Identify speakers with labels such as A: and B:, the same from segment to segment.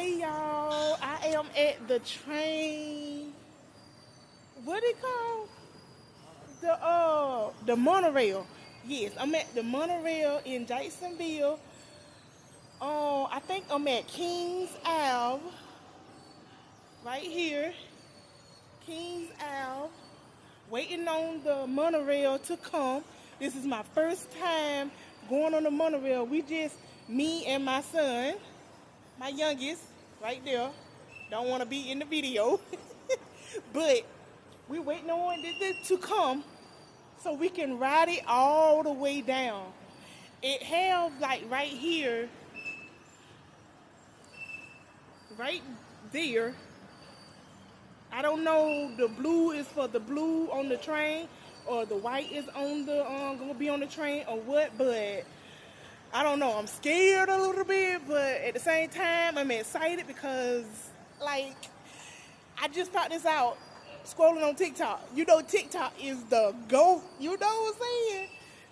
A: Hey y'all, I am at the train. What it called? The monorail. Yes, I'm at the monorail in Jacksonville. I think I'm at Kings Ave, right here. Kings Ave, waiting on the monorail to come. This is my first time going on the monorail. Me and my son, my youngest, right there. Don't want to be in the video, but we waiting on this to come so we can ride it all the way down. It have like right here, right there. I don't know, the blue is for the blue on the train, or the white is on the gonna be on the train, or what, but I don't know. I'm scared a little bit, but at the same time I'm excited because, like, I just found this out scrolling on TikTok. You know TikTok is the GOAT, you know what I'm saying?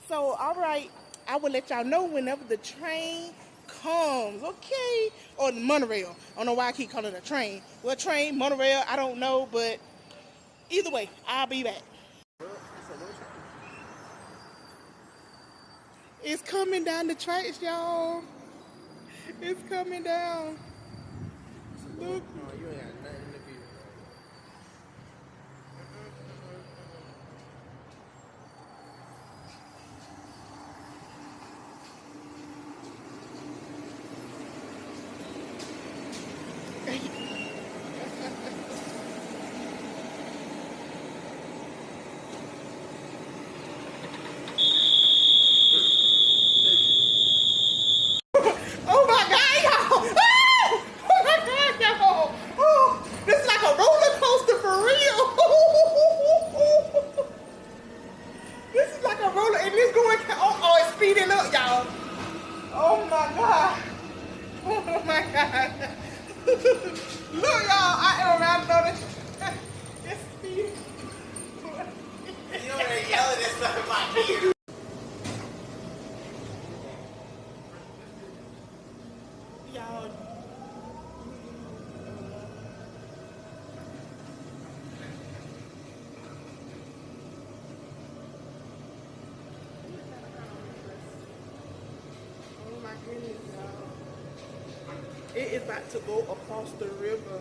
A: So alright, I will let y'all know whenever the train comes, okay? Or the monorail. I don't know why I keep calling it a train. Well, train, monorail, I don't know, but either way, I'll be back. It's coming down the tracks, y'all. It's coming down. Look. Oh my God, y'all! Ah! Oh my God, y'all! Oh, this is like a roller coaster for real. This is like a roller, and it's going. It's speeding up, y'all. Oh my God! Oh my God! Look, y'all! I am around on this. It's speeding.
B: You already yelling at stuff in my ear.
A: Y'all. Oh my goodness, y'all. It is about to go across the river.